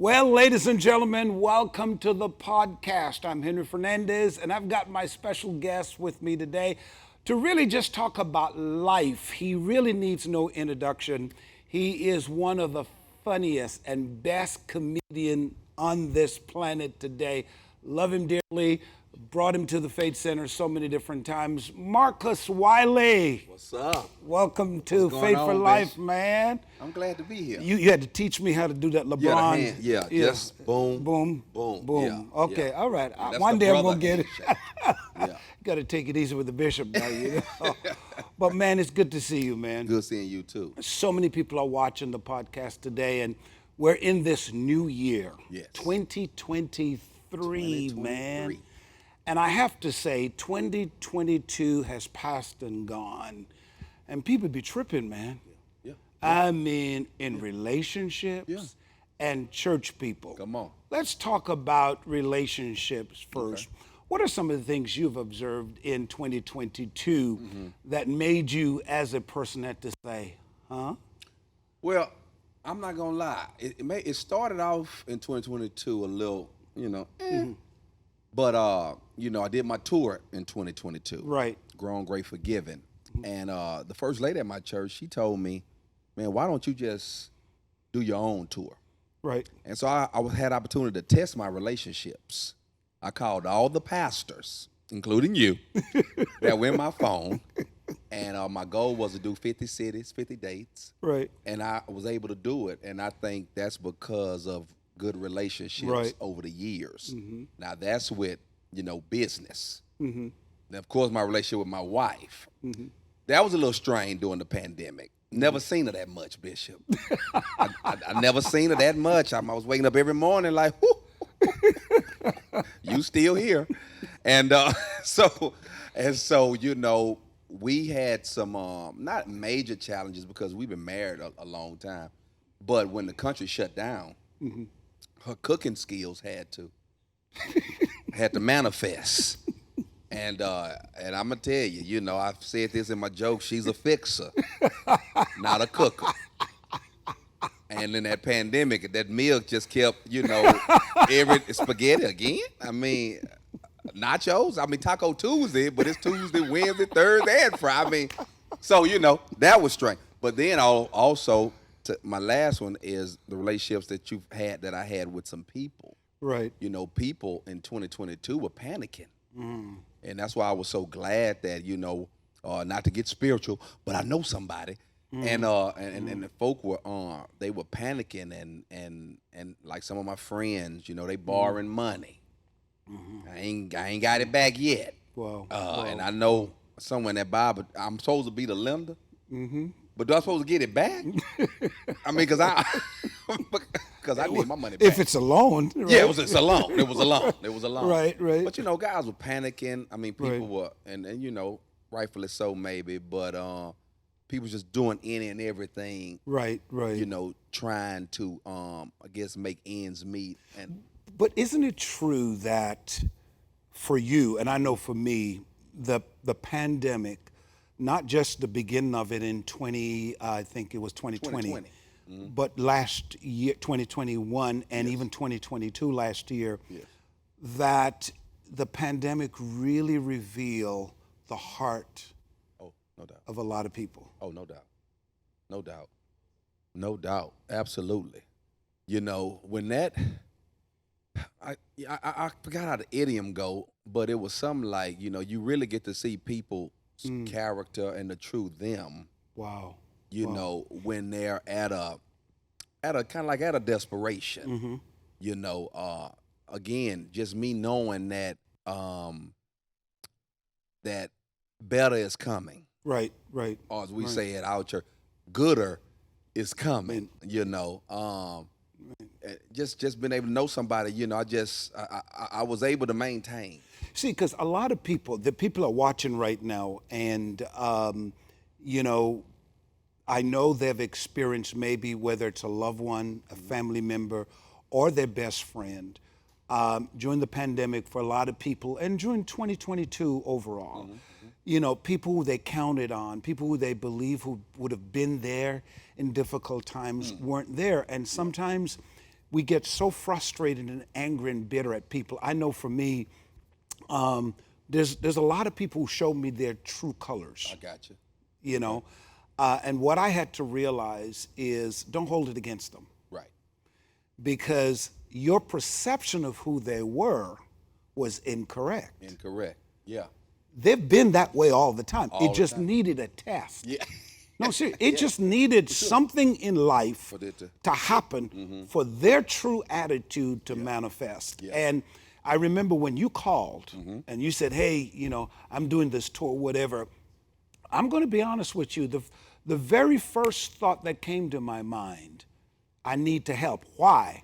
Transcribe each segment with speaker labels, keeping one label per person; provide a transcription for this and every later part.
Speaker 1: Well, ladies and gentlemen, welcome to the podcast. I'm Henry Fernandez, and I've got my special guest with me today to really just talk about life. He really needs no introduction. He is one of the funniest and best comedian on this planet today. Love him dearly. Brought him to the Faith Center so many different times. Marcus Wiley.
Speaker 2: What's up?
Speaker 1: Welcome to Faith for Life, man.
Speaker 2: I'm glad to be here.
Speaker 1: You had to teach me how to do that LeBron.
Speaker 2: Just boom,
Speaker 1: boom,
Speaker 2: boom.
Speaker 1: boom.
Speaker 2: Yeah,
Speaker 1: okay,
Speaker 2: yeah.
Speaker 1: all right.
Speaker 2: That's
Speaker 1: One
Speaker 2: the
Speaker 1: day I'm
Speaker 2: brother
Speaker 1: gonna get it.
Speaker 2: Yeah.
Speaker 1: Got to take it easy with the bishop now, you know. But man, it's good to see you, man.
Speaker 2: Good seeing you too.
Speaker 1: So many people are watching the podcast today, and we're in this new year,
Speaker 2: Yes.
Speaker 1: 2023, man. And I have to say, 2022 has passed and gone, and people be tripping, man.
Speaker 2: Yeah.
Speaker 1: I mean, in relationships and church people.
Speaker 2: Come on.
Speaker 1: Let's talk about relationships first. Okay. What are some of the things you've observed in 2022 that made you, as a person, have to say, huh?
Speaker 2: Well, I'm not gonna lie. It started off in 2022 a little, But I did my tour in 2022.
Speaker 1: Right.
Speaker 2: Grown, Great, Forgiven. And the first lady at my church, she told me, man, why don't you just do your own tour?
Speaker 1: Right.
Speaker 2: And so I had opportunity to test my relationships. I called all the pastors, including you, that were in my phone. And my goal was to do 50 cities, 50 dates.
Speaker 1: Right.
Speaker 2: And I was able to do it. And I think that's because of good relationships over the years. Now that's with, business. And of course, my relationship with my wife. That was a little strained during the pandemic. Never seen her that much, Bishop. I never seen her that much. I was waking up every morning like, whoo, you still here. And so, we had some not major challenges because we've been married a long time. But when the country shut down, her cooking skills had to manifest. And I'm gonna tell you, I've said this in my joke, she's a fixer, not a cooker. And in that pandemic, that milk just kept, every spaghetti again. I mean, nachos. I mean, Taco Tuesday, but it's Tuesday, Wednesday, Thursday, and Friday. So that was strange. But then also, my last one is the relationships that I had with some people.
Speaker 1: Right.
Speaker 2: People in 2022 were panicking. And that's why I was so glad that, not to get spiritual, but I know somebody. And the folk were they were panicking and like some of my friends, they borrowing money. I ain't got it back yet.
Speaker 1: Wow.
Speaker 2: And I know somewhere in that Bible, I'm supposed to be the lender. But do I supposed to get it back? I mean, because I need my money back.
Speaker 1: If it's a loan. Right?
Speaker 2: Yeah, it's a loan. It was a loan.
Speaker 1: Right.
Speaker 2: But, guys were panicking. I mean, people were, and rightfully so maybe, but people just doing any and everything.
Speaker 1: Right.
Speaker 2: Trying to, I guess, make ends meet.
Speaker 1: But isn't it true that for you, and I know for me, the pandemic, not just the beginning of it in 2020, but last year, 2021, and even 2022 last year, that the pandemic really revealed the heart of a lot of people.
Speaker 2: Oh, no doubt. Absolutely. When that, I forgot how the idiom go, but it was something like, you really get to see people's character and the true them.
Speaker 1: Wow.
Speaker 2: When they're at a kind of like at a desperation. Again, just me knowing that that better is coming.
Speaker 1: Right.
Speaker 2: Or as we say at our church, gooder is coming. Just being able to know somebody, I was able to maintain.
Speaker 1: See, because a lot of people, the people are watching right now, and I know they've experienced maybe whether it's a loved one, a family member, or their best friend during the pandemic for a lot of people, and during 2022 overall. People who they counted on, people who they believe who would have been there in difficult times weren't there. And sometimes we get so frustrated and angry and bitter at people. I know for me, there's a lot of people who show me their true colors.
Speaker 2: I got you.
Speaker 1: You know, and what I had to realize is don't hold it against them,
Speaker 2: Right.
Speaker 1: because your perception of who they were was incorrect.
Speaker 2: Incorrect. Yeah.
Speaker 1: They've been that way all the time.
Speaker 2: All
Speaker 1: It
Speaker 2: the
Speaker 1: just
Speaker 2: time.
Speaker 1: needed a test.
Speaker 2: Yeah.
Speaker 1: No, seriously, it just needed something in life
Speaker 2: For it
Speaker 1: to happen for their true attitude to manifest.
Speaker 2: Yeah.
Speaker 1: And I remember when you called and you said, hey, you know, I'm doing this tour, whatever. I'm going to be honest with you. The very first thought that came to my mind, I need to help. Why?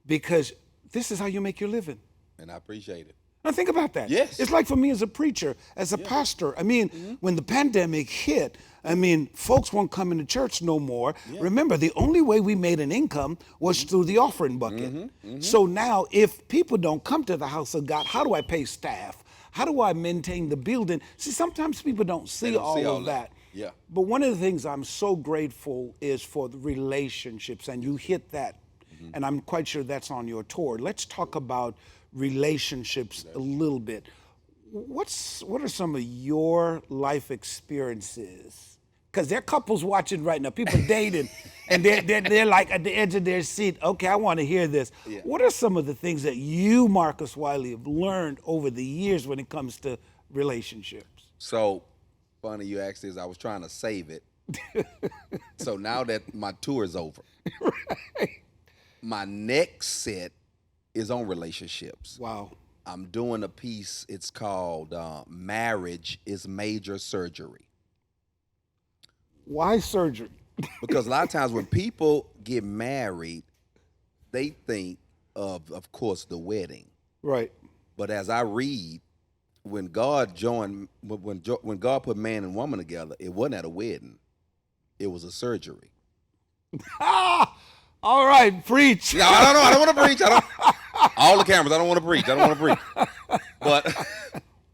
Speaker 1: Because this is how you make your living.
Speaker 2: And I appreciate it.
Speaker 1: Now think about that.
Speaker 2: Yes.
Speaker 1: It's like for me as a preacher, as a pastor. I mean, when the pandemic hit, I mean, folks won't come into church no more. Remember, the only way we made an income was through the offering bucket. So now if people don't come to the house of God, how do I pay staff? How do I maintain the building? See, sometimes people don't see all of that.
Speaker 2: Yeah.
Speaker 1: But one of the things I'm so grateful is for the relationships, and you hit that, and I'm quite sure that's on your tour. Let's talk about relationships a little bit. What are some of your life experiences? Because there are couples watching right now, people dating, and they're like at the edge of their seat. Okay, I want to hear this.
Speaker 2: Yeah.
Speaker 1: What are some of the things that you, Marcus Wiley, have learned over the years when it comes to relationships?
Speaker 2: So funny you asked this. I was trying to save it. So now that my tour is over, my next set is on relationships.
Speaker 1: Wow.
Speaker 2: I'm doing a piece. It's called Marriage is Major Surgery.
Speaker 1: Why surgery?
Speaker 2: Because a lot of times when people get married, they think of course, the wedding.
Speaker 1: Right.
Speaker 2: But as I read, when God when God put man and woman together, it wasn't at a wedding. It was a surgery.
Speaker 1: All right, preach.
Speaker 2: No, I don't know. I don't want to preach. All the cameras. I don't want to preach. I don't want to preach.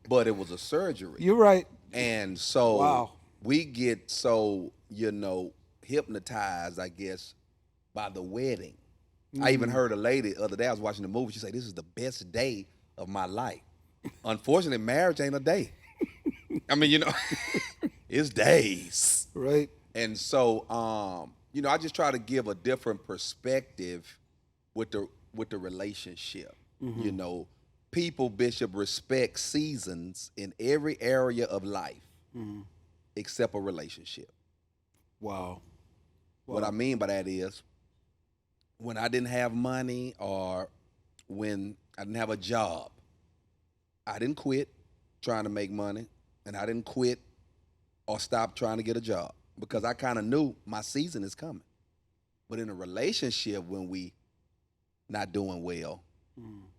Speaker 2: But it was a surgery.
Speaker 1: You're right.
Speaker 2: And so
Speaker 1: Wow.
Speaker 2: we get so, hypnotized, I guess, by the wedding. I even heard a lady the other day, I was watching the movie, she said, this is the best day of my life. Unfortunately, marriage ain't a day. I mean, it's days.
Speaker 1: Right.
Speaker 2: And so, I just try to give a different perspective with the relationship. People, Bishop, respect seasons in every area of life except a relationship.
Speaker 1: Wow.
Speaker 2: What I mean by that is when I didn't have money or when I didn't have a job, I didn't quit trying to make money, and I didn't quit or stop trying to get a job because I kind of knew my season is coming. But in a relationship, when we not doing well,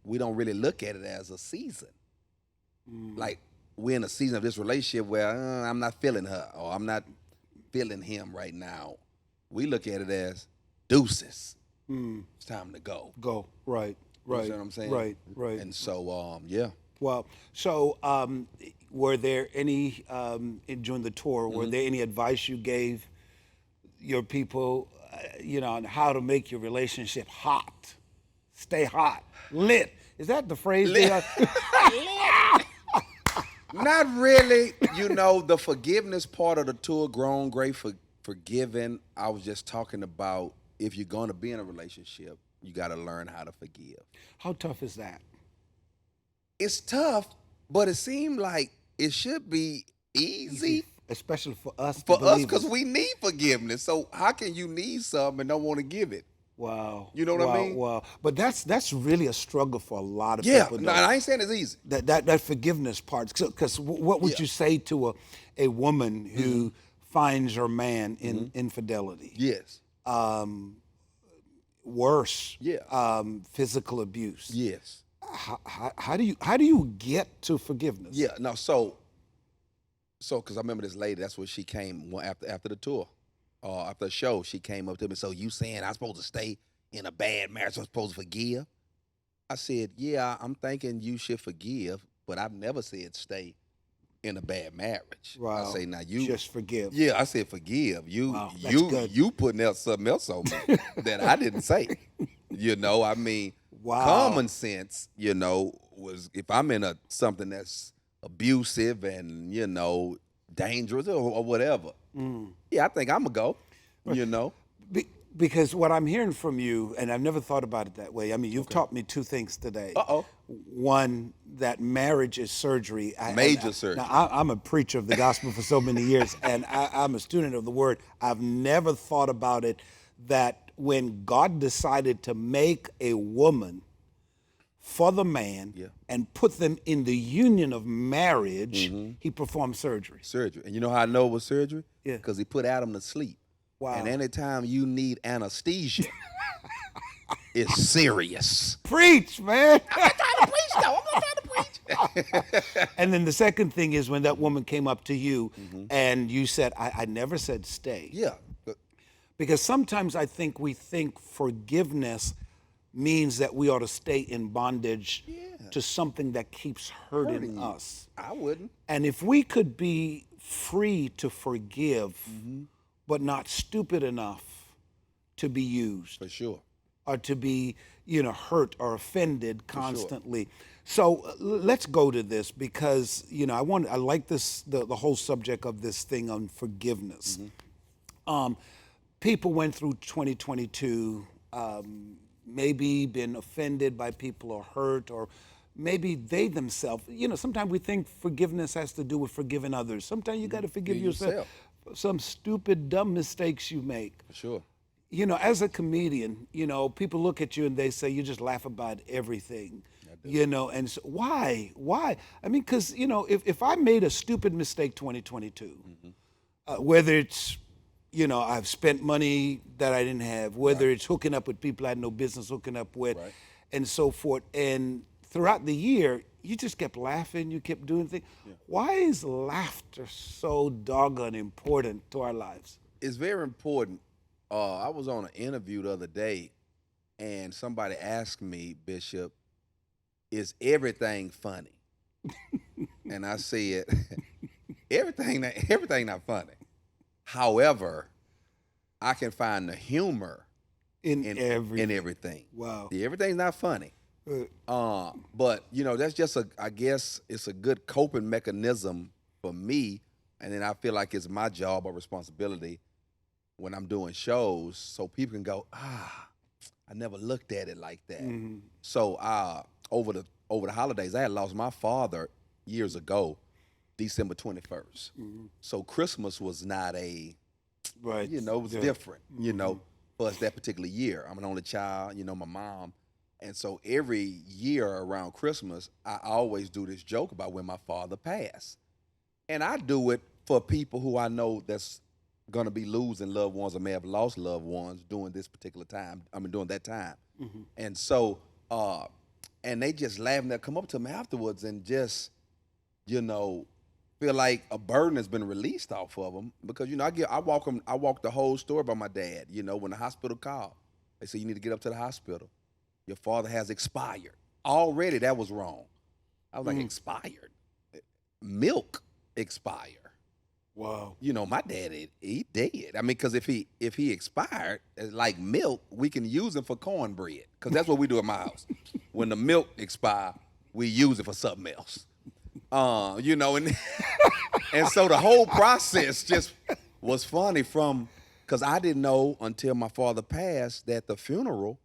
Speaker 2: we don't really look at it as a season. Like we're in a season of this relationship where I'm not feeling her or I'm not feeling him right now. We look at it as deuces. It's time to go.
Speaker 1: Go. Right. Right.
Speaker 2: You see what I'm saying?
Speaker 1: Right. Right.
Speaker 2: And so, yeah.
Speaker 1: Well, so were there any, during the tour, were there any advice you gave your people, on how to make your relationship hot? Stay hot. Lit. Is that the phrase?
Speaker 2: Not really. The forgiveness part of the tour, Grown, Great, Forgiven, I was just talking about if you're going to be in a relationship, you got to learn how to forgive.
Speaker 1: How tough is that?
Speaker 2: It's tough, but it seemed like it should be easy.
Speaker 1: Especially for us.
Speaker 2: For us, because we need forgiveness. So how can you need something and don't want to give it?
Speaker 1: Wow.
Speaker 2: You know what I mean?
Speaker 1: Wow. But that's really a struggle for a lot of
Speaker 2: Yeah,
Speaker 1: people.
Speaker 2: no, I ain't saying it's easy.
Speaker 1: That forgiveness part. Because what would you say to a woman who finds her man in infidelity?
Speaker 2: Yes.
Speaker 1: Worse.
Speaker 2: Yeah.
Speaker 1: Physical abuse.
Speaker 2: Yes.
Speaker 1: How do you get to forgiveness?
Speaker 2: Yeah. No. So because I remember this lady. That's what she came after the tour. After the show, she came up to me. So you saying I'm supposed to stay in a bad marriage? I'm supposed to forgive? I said, yeah, I'm thinking you should forgive, but I've never said stay in a bad marriage.
Speaker 1: Wow.
Speaker 2: I say now you
Speaker 1: just forgive.
Speaker 2: Yeah, I said forgive.
Speaker 1: Wow, that's good.
Speaker 2: You putting out something else on me that I didn't say. You know, I mean,
Speaker 1: Wow.
Speaker 2: common sense, was if I'm in something that's abusive and, dangerous or whatever. Yeah, I think I'm going to go.
Speaker 1: Because what I'm hearing from you, and I've never thought about it that way. I mean, you've taught me two things today.
Speaker 2: Uh-oh.
Speaker 1: One, that marriage is surgery.
Speaker 2: Major surgery.
Speaker 1: Now, I'm a preacher of the gospel for so many years, and I'm a student of the word. I've never thought about it that when God decided to make a woman for the man and put them in the union of marriage, he performed surgery.
Speaker 2: Surgery. And you know how I know it was surgery?
Speaker 1: Yeah.
Speaker 2: Because he put Adam to sleep.
Speaker 1: Wow.
Speaker 2: And anytime you need anesthesia, it's serious.
Speaker 1: Preach, man.
Speaker 2: I'm not trying to preach, though. I'm not trying to preach.
Speaker 1: And then the second thing is when that woman came up to you and you said, I never said stay.
Speaker 2: Yeah.
Speaker 1: Because sometimes I think we think forgiveness means that we ought to stay in bondage to something that keeps hurting us.
Speaker 2: I wouldn't.
Speaker 1: And if we could be free to forgive, but not stupid enough to be used.
Speaker 2: For sure.
Speaker 1: Or to be, hurt or offended constantly. So let's go to this because, I like this, the whole subject of this thing on forgiveness. People went through 2022, maybe been offended by people or hurt, or maybe they themselves, sometimes we think forgiveness has to do with forgiving others. Sometimes you got to forgive yourself for some stupid, dumb mistakes you make.
Speaker 2: For sure.
Speaker 1: As a comedian, people look at you and they say, you just laugh about everything, and so why? I mean, because, if I made a stupid mistake 2022, whether it's, I've spent money that I didn't have, whether it's hooking up with people I had no business hooking up with, and so forth. And throughout the year, you just kept laughing, you kept doing things. Why is laughter so doggone important to our lives?
Speaker 2: It's very important. I was on an interview the other day, and somebody asked me, Bishop, is everything funny? And I said, everything not funny. However, I can find the humor in everything.
Speaker 1: Wow.
Speaker 2: Yeah, everything's not funny. But that's just I guess it's a good coping mechanism for me, and then I feel like it's my job or responsibility when I'm doing shows, so people can go, I never looked at it like that. So over the holidays, I had lost my father years ago, December 21st. So Christmas was not it was different, for us that particular year. I'm an only child, my mom. And so every year around Christmas, I always do this joke about when my father passed. And I do it for people who I know that's going to be losing loved ones or may have lost loved ones during this particular time. During that time. And so, and they just laugh and they'll come up to me afterwards and just, feel like a burden has been released off of them because, I walk the whole story about my dad, when the hospital called. They said, you need to get up to the hospital. Your father has expired. Already that was wrong. I was like, expired? Milk expired.
Speaker 1: Wow.
Speaker 2: My dad, he dead. I mean, because if he expired, like milk, we can use it for cornbread. Because that's what we do at my house. When the milk expire, we use it for something else. And and so the whole process just was funny because I didn't know until my father passed that the funeral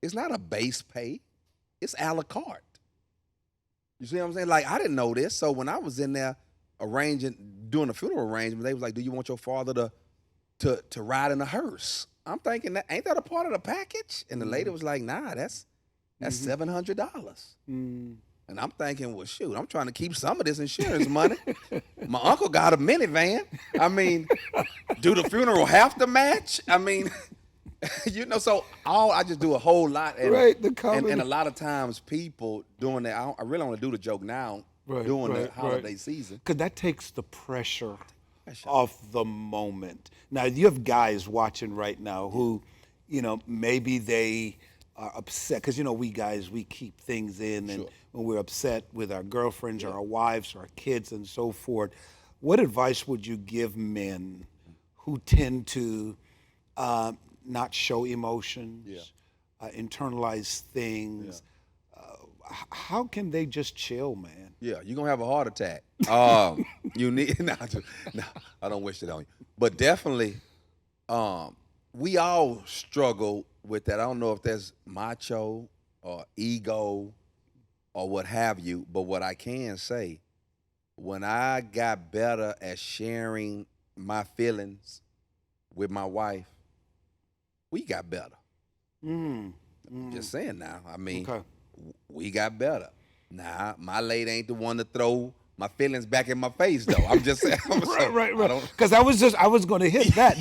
Speaker 2: is not a base pay. It's a la carte. You see what I'm saying? Like, I didn't know this. So when I was in there doing the funeral arrangement, they was like, do you want your father to ride in a hearse? I'm thinking, ain't that a part of the package? And the lady was like, nah, that's $700. And I'm thinking, well, shoot, I'm trying to keep some of this insurance money. My uncle got a minivan. I mean, do the funeral have to match? I mean, so I just do a whole lot. And, and a lot of times people doing that, I really want to do the joke now during the holiday season.
Speaker 1: Because that takes the pressure off the moment. Now, you have guys watching right now who, maybe they are upset. Because, we guys, we keep things in. And when we're upset with our girlfriends or our wives or our kids and so forth, what advice would you give men who tend to not show emotions, internalized things. How can they just chill, man?
Speaker 2: Yeah, you're gonna have a heart attack. You need no, I don't wish it on you. But definitely, we all struggle with that. I don't know if that's macho or ego or what have you, but what I can say, when I got better at sharing my feelings with my wife, we got better. Just saying now. I mean,
Speaker 1: Okay.
Speaker 2: we got better. Nah, my lady ain't the one to throw my feelings back in my face though. I'm just saying.
Speaker 1: Right. Because I was going to hit that.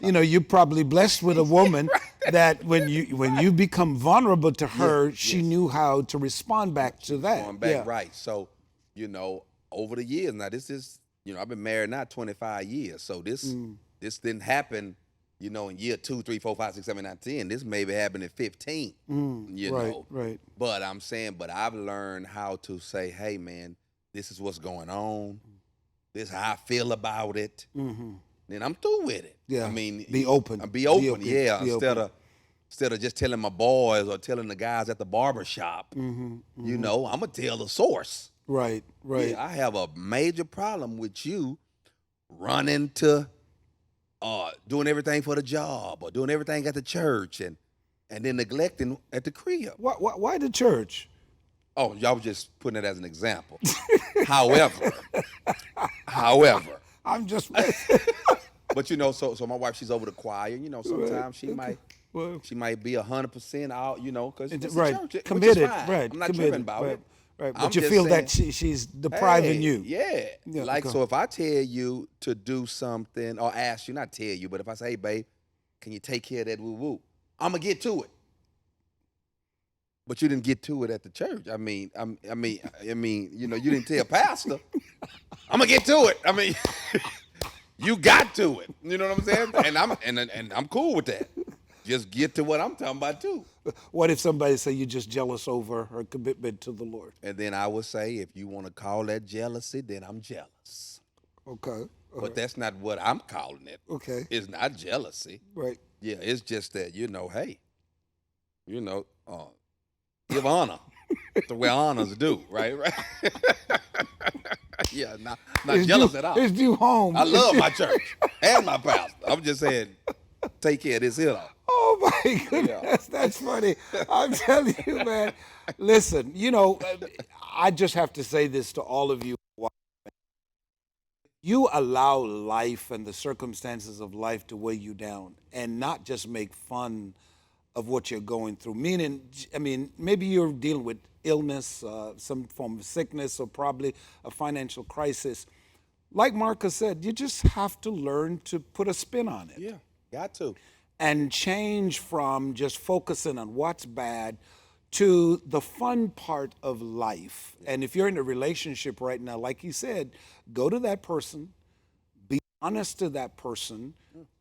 Speaker 1: You're probably blessed with a woman that when you become vulnerable to her, she knew how to respond back to that.
Speaker 2: Going back right. So, over the years now, this is I've been married now 25 years. So this didn't happen, in year 2, 3, 4, 5, 6, 7, 9, 10. This maybe happened at 15.
Speaker 1: Right.
Speaker 2: But I'm saying, I've learned how to say, hey man, this is what's going on. This is how I feel about it. Then I'm through with it.
Speaker 1: Yeah.
Speaker 2: I mean,
Speaker 1: be open.
Speaker 2: Be open. Instead of just telling my boys or telling the guys at the barber shop. I'm gonna tell the source.
Speaker 1: Right.
Speaker 2: Yeah, I have a major problem with you running to doing everything for the job or doing everything at the church and then neglecting at the crib.
Speaker 1: Why the church?
Speaker 2: Oh, y'all was just putting it as an example. However,
Speaker 1: I'm just
Speaker 2: but so my wife, she's over the choir. Sometimes she might be 100% out. Because it's
Speaker 1: right,
Speaker 2: church,
Speaker 1: committed.
Speaker 2: Which is fine.
Speaker 1: Right,
Speaker 2: I'm not
Speaker 1: committed,
Speaker 2: tripping about it.
Speaker 1: Right, but you feel that she's depriving you.
Speaker 2: Yeah. So if I tell you to do something or ask you, not tell you, but if I say, hey, babe, can you take care of that woo-woo? I'm going to get to it. But you didn't get to it at the church. I mean, you didn't tell pastor, I'm going to get to it. I mean, you got to it. You know what I'm saying? And I'm cool with that. Just get to what I'm talking about too.
Speaker 1: What if somebody say you're just jealous over her commitment to the Lord?
Speaker 2: And then I would say, if you want to call that jealousy, then I'm jealous.
Speaker 1: Okay.
Speaker 2: But that's not what I'm calling it.
Speaker 1: Okay.
Speaker 2: It's not jealousy.
Speaker 1: Right.
Speaker 2: Yeah, it's just that, hey, give honor the way honors due, right? Yeah, not jealous at all.
Speaker 1: It's due home.
Speaker 2: I love my church and my pastor. I'm just saying, take care of this here, though.
Speaker 1: Oh my goodness, that's funny. I'm telling you, man. Listen, I just have to say this to all of you. You allow life and the circumstances of life to weigh you down and not just make fun of what you're going through. Maybe you're dealing with illness, some form of sickness, or probably a financial crisis. Like Marcus said, you just have to learn to put a spin on it.
Speaker 2: Yeah, got to.
Speaker 1: And change from just focusing on what's bad to the fun part of life. And if you're in a relationship right now, like he said, go to that person, be honest to that person,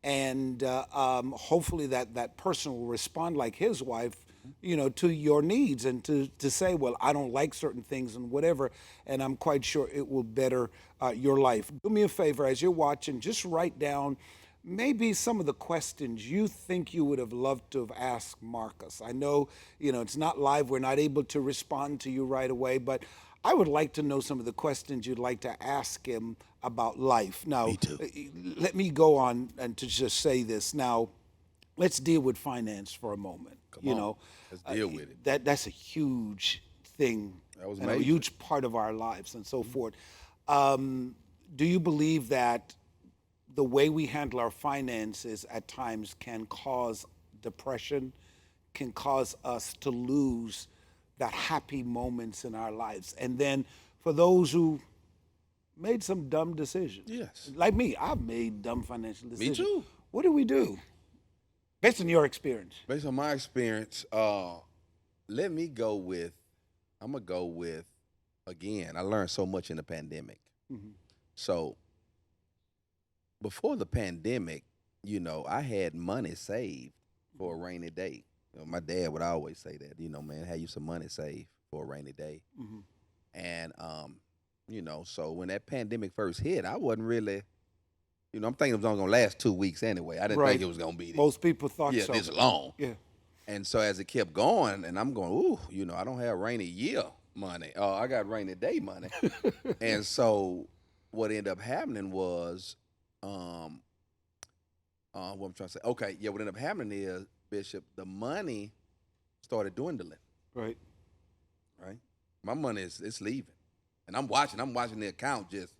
Speaker 1: and hopefully that person will respond like his wife, to your needs and to say, well, I don't like certain things and whatever, and I'm quite sure it will better your life. Do me a favor, as you're watching, just write down maybe some of the questions you think you would have loved to have asked Marcus. I know, it's not live. We're not able to respond to you right away, but I would like to know some of the questions you'd like to ask him about life. Now,
Speaker 2: me too.
Speaker 1: Let me go on and to just say this. Now, let's deal with finance for a moment.
Speaker 2: Come on. Let's deal with it.
Speaker 1: That's a huge thing.
Speaker 2: That was
Speaker 1: a
Speaker 2: major.
Speaker 1: huge part of our lives and so forth. Do you believe that the way we handle our finances at times can cause depression, can cause us to lose that happy moments in our lives? And then for those who made some dumb decisions.
Speaker 2: Yes.
Speaker 1: Like me, I've made dumb financial decisions.
Speaker 2: Me too.
Speaker 1: What do we do? Based on your experience.
Speaker 2: Based on my experience, I'm going to go with, again, I learned so much in the pandemic. So before the pandemic, I had money saved for a rainy day. My dad would always say that, man, have you some money saved for a rainy day. And, so when that pandemic first hit, I wasn't really, I'm thinking it was only going to last 2 weeks anyway. I didn't think it was going to be
Speaker 1: Most people thought so.
Speaker 2: this long.
Speaker 1: Yeah.
Speaker 2: And so as it kept going, and I'm going, ooh, I don't have rainy year money. Oh, I got rainy day money. And so what ended up happening was, what I'm trying to say. Okay, yeah, what ended up happening is, Bishop, the money started dwindling.
Speaker 1: Right.
Speaker 2: Right. My money it's leaving, and I'm watching the account just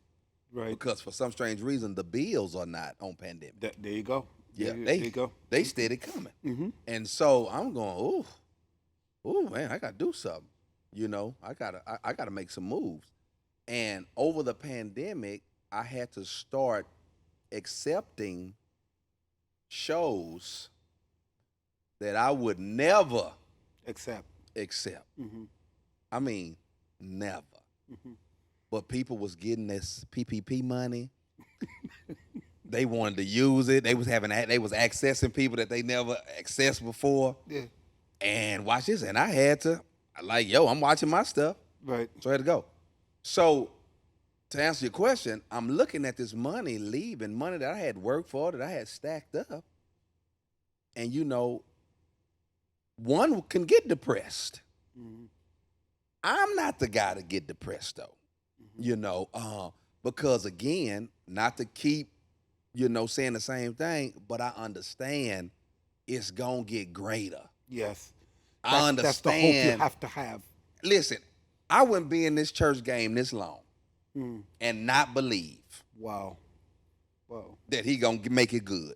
Speaker 1: Right.
Speaker 2: because for some strange reason the bills are not on pandemic.
Speaker 1: There you go.
Speaker 2: Yeah,
Speaker 1: there you go.
Speaker 2: They steady coming,
Speaker 1: Mm-hmm.
Speaker 2: and so I'm going, ooh, man, I gotta do something. I gotta make some moves. And over the pandemic, I had to start accepting shows that I would never
Speaker 1: Accept.
Speaker 2: accept.
Speaker 1: Mm-hmm.
Speaker 2: I mean, never.
Speaker 1: Mm-hmm.
Speaker 2: But people was getting this PPP money. They wanted to use it. They was accessing people that they never accessed before.
Speaker 1: Yeah.
Speaker 2: And watch this. And I had to, I'm watching my stuff.
Speaker 1: Right.
Speaker 2: So I had to go. So to answer your question, I'm looking at this money leaving, money that I had worked for, that I had stacked up. And one can get depressed.
Speaker 1: Mm-hmm.
Speaker 2: I'm not the guy to get depressed though.
Speaker 1: Mm-hmm.
Speaker 2: Because again, not to keep, saying the same thing, but I understand it's gonna get greater.
Speaker 1: Yes.
Speaker 2: I understand.
Speaker 1: That's the hope you have to have.
Speaker 2: Listen, I wouldn't be in this church game this long and not believe
Speaker 1: Wow.
Speaker 2: that he gonna make it good.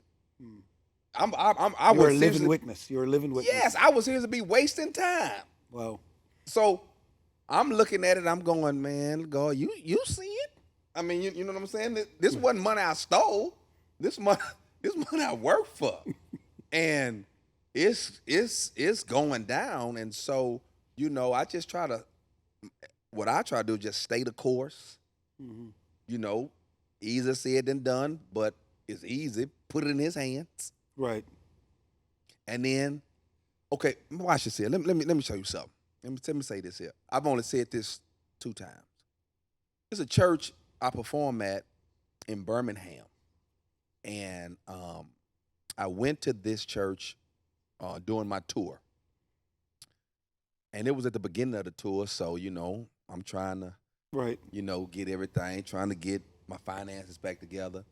Speaker 1: You're a living witness. You're a living witness.
Speaker 2: Yes, I was here to be wasting time.
Speaker 1: Wow.
Speaker 2: So I'm looking at it. I'm going, man, God, you see it? I mean, you know what I'm saying? This wasn't money I stole. This money I worked for, and it's going down. And so I just what I try to do is just stay the course.
Speaker 1: Mm-hmm.
Speaker 2: Easier said than done, but it's easy. Put it in his hands.
Speaker 1: Right.
Speaker 2: And then, okay, watch this here. Let me show you something. Let me say this here. I've only said this 2 times. There's a church I perform at in Birmingham. And I went to this church during my tour. And it was at the beginning of the tour, so, I'm trying to,
Speaker 1: Right.
Speaker 2: get everything, trying to get my finances back together.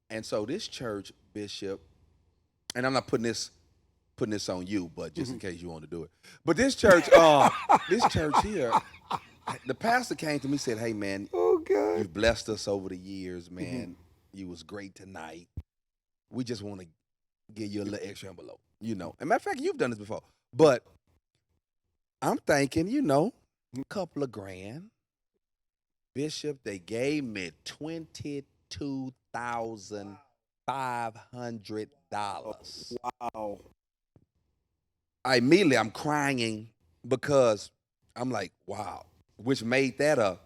Speaker 2: And so this church, Bishop, and I'm not putting this on you, but just in case you want to do it. But this church, here, the pastor came to me and said, hey, man,
Speaker 1: Oh, God.
Speaker 2: you've blessed us over the years, man. You was great tonight. We just want to give you a little extra envelope, And matter of fact, you've done this before. But I'm thinking, a couple of grand. Bishop, they gave me $22,500.
Speaker 1: Wow.
Speaker 2: I'm crying because I'm like, wow, which made that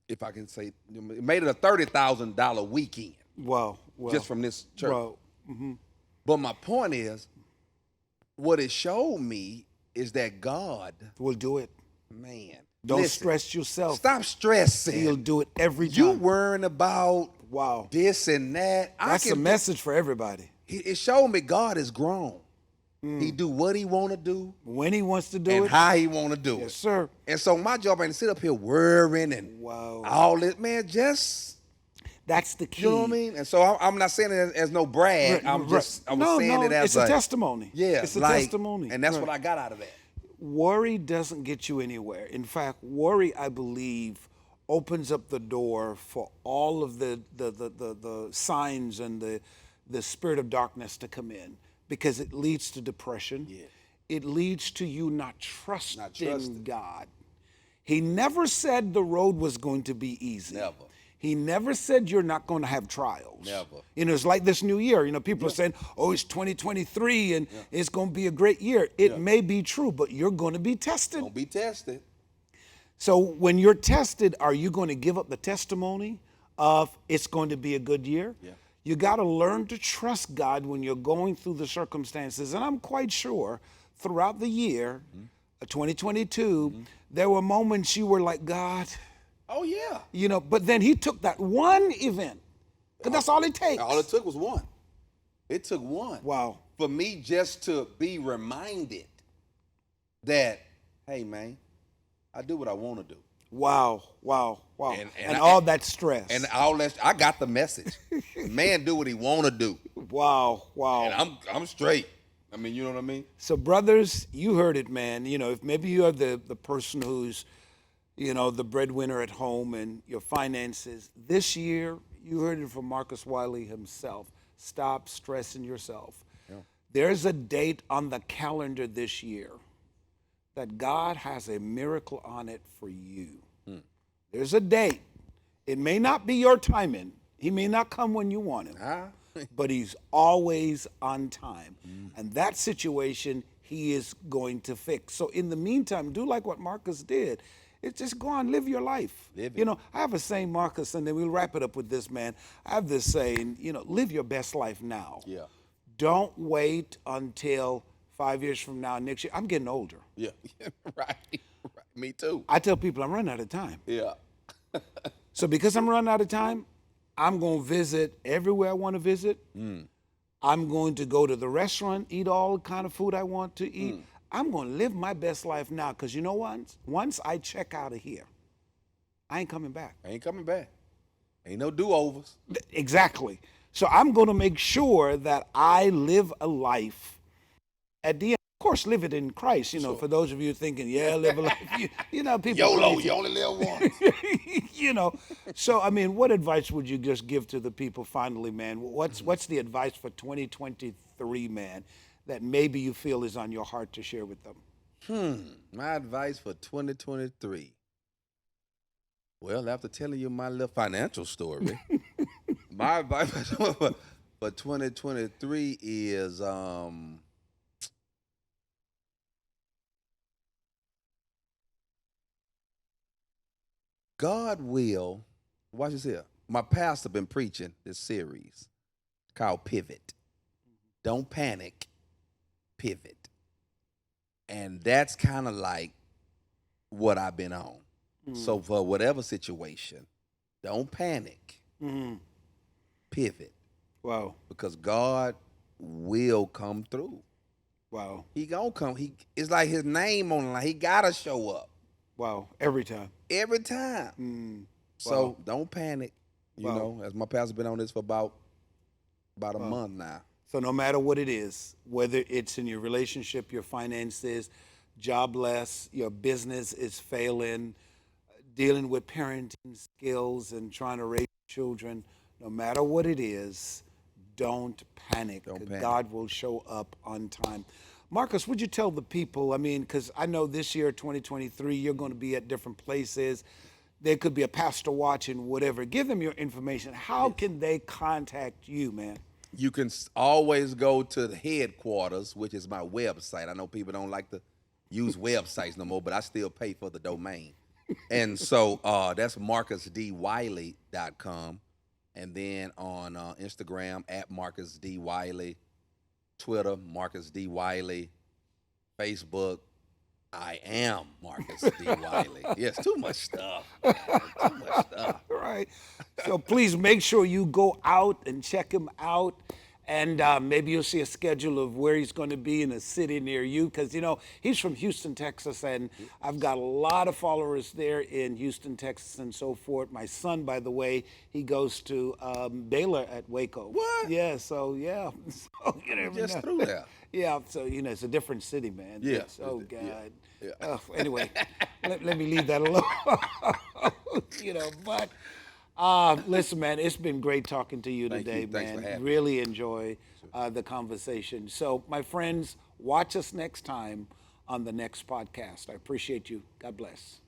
Speaker 2: if I can say, it made it a $30,000 weekend.
Speaker 1: Wow.
Speaker 2: Just from this church.
Speaker 1: Wow. Mm-hmm.
Speaker 2: But my point is, what it showed me is that God
Speaker 1: We'll do it.
Speaker 2: Man.
Speaker 1: Don't
Speaker 2: listen,
Speaker 1: stress yourself.
Speaker 2: Stop stressing.
Speaker 1: He'll do it every time.
Speaker 2: You worrying about
Speaker 1: Wow.
Speaker 2: this and that.
Speaker 1: That's a message for everybody.
Speaker 2: It showed me God is grown. He do what he want to do.
Speaker 1: When he wants to do
Speaker 2: and
Speaker 1: it.
Speaker 2: how he want to do it.
Speaker 1: Yes, sir.
Speaker 2: And so my job ain't to sit up here worrying and
Speaker 1: Wow.
Speaker 2: all this. Man, just.
Speaker 1: That's the key.
Speaker 2: You know what I mean? And so I'm not saying it as no brag. I was saying it as
Speaker 1: it's a testimony.
Speaker 2: Yeah.
Speaker 1: It's a testimony.
Speaker 2: And that's what I got out of that.
Speaker 1: Worry doesn't get you anywhere. In fact, worry, I believe, opens up the door for all of the signs and the spirit of darkness to come in, because it leads to depression.
Speaker 2: Yeah.
Speaker 1: It leads to you not trusting God. He never said the road was going to be easy.
Speaker 2: Never.
Speaker 1: He never said you're not going to have trials.
Speaker 2: Never.
Speaker 1: It's like this new year. People are saying, oh, it's 2023 and it's going to be a great year. It may be true, but you're going to be tested.
Speaker 2: Don't be tested.
Speaker 1: So when you're tested, are you going to give up the testimony of it's going to be a good year?
Speaker 2: Yeah.
Speaker 1: You got to learn to trust God when you're going through the circumstances. And I'm quite sure throughout the year, 2022, there were moments you were like, God.
Speaker 2: Oh, yeah.
Speaker 1: But then he took that one event, because that's all it takes.
Speaker 2: All it took was one. It took one.
Speaker 1: Wow.
Speaker 2: for me just to be reminded that, hey man, I do what I want to do.
Speaker 1: Wow, wow, wow. And
Speaker 2: I-
Speaker 1: all that stress.
Speaker 2: And all that, I got the message. Man do what he want to do.
Speaker 1: Wow, wow.
Speaker 2: And I'm straight. I mean, you know what I mean?
Speaker 1: So brothers, you heard it, man. You know, if maybe you're the person who's, you know, the breadwinner at home and your finances, this year, you heard it from Marcus Wiley himself. Stop stressing yourself.
Speaker 2: Yeah.
Speaker 1: There's a date on the calendar this year that God has a miracle on it for you. There's a date. It may not be your timing. He may not come when you want him, but he's always on time. And that situation he is going to fix. So in the meantime, do like what Marcus did. It's just go on, live your life. You know, I have a saying, Marcus, and then we'll wrap it up with this, man. I have this saying, you know, live your best life now.
Speaker 2: Yeah.
Speaker 1: Don't wait until 5 years from now, next year. I'm getting older.
Speaker 2: Yeah. Right. Me too.
Speaker 1: I tell people I'm running out of time.
Speaker 2: Yeah.
Speaker 1: So because I'm running out of time, I'm going to visit everywhere I want to visit. I'm going to go to the restaurant, eat all the kind of food I want to eat. I'm going to live my best life now because you know what? Once I check out of here, I ain't coming back.
Speaker 2: I ain't coming back. Ain't no do-overs.
Speaker 1: Exactly. So I'm going to make sure that I live a life at the end. Of course, live it in Christ. You know, for those of you thinking, yeah, live a life. You know, people.
Speaker 2: YOLO, you only live once.
Speaker 1: You know, so I mean, what advice would you just give to the people finally, man? What's the advice for 2023, man, that maybe you feel is on your heart to share with them?
Speaker 2: My advice for 2023. Well, after telling you my little financial story, my advice for 2023 is God will, watch this here. My pastor been preaching this series called Pivot. Don't panic, pivot. And that's kind of like what I've been on. So for whatever situation, don't panic, pivot.
Speaker 1: Wow.
Speaker 2: Because God will come through.
Speaker 1: Wow.
Speaker 2: He gonna come. It's like his name on the line. He gotta show up.
Speaker 1: Wow. Every time.
Speaker 2: Every time. So don't panic. You know, as my pastor's been on this for about a month now.
Speaker 1: So no matter what it is, whether it's in your relationship, your finances, jobless, your business is failing, dealing with parenting skills and trying to raise children, no matter what it is, don't panic. God will show up on time. Marcus, would you tell the people, I mean, because I know this year, 2023, you're going to be at different places. There could be a pastor watching, whatever. Give them your information. How can they contact you, man?
Speaker 2: You can always go to the headquarters, which is my website. I know people don't like to use websites no more, but I still pay for the domain. And so that's marcusdwiley.com. And then on Instagram, at Marcus D. Wiley. Twitter, Marcus D. Wiley. Facebook, I am Marcus D. Wiley. Yes, too much stuff. Man. Too much stuff.
Speaker 1: Right. So please make sure you go out and check him out. And maybe you'll see a schedule of where he's going to be in a city near you. Because, you know, he's from Houston, Texas. And I've got a lot of followers there in Houston, Texas and so forth. My son, by the way, he goes to Baylor at Waco.
Speaker 2: What?
Speaker 1: Yeah, so, yeah. So, you never
Speaker 2: Just
Speaker 1: know.
Speaker 2: through there.
Speaker 1: Yeah, so, you know, it's a different city, man.
Speaker 2: Yeah.
Speaker 1: Oh, God.
Speaker 2: Yeah.
Speaker 1: Anyway, let me leave that alone. You know, but listen, man, it's been great talking to you today,
Speaker 2: you. Thanks
Speaker 1: man.
Speaker 2: for having me.
Speaker 1: Really enjoy the conversation. So, my friends, watch us next time on the next podcast. I appreciate you. God bless.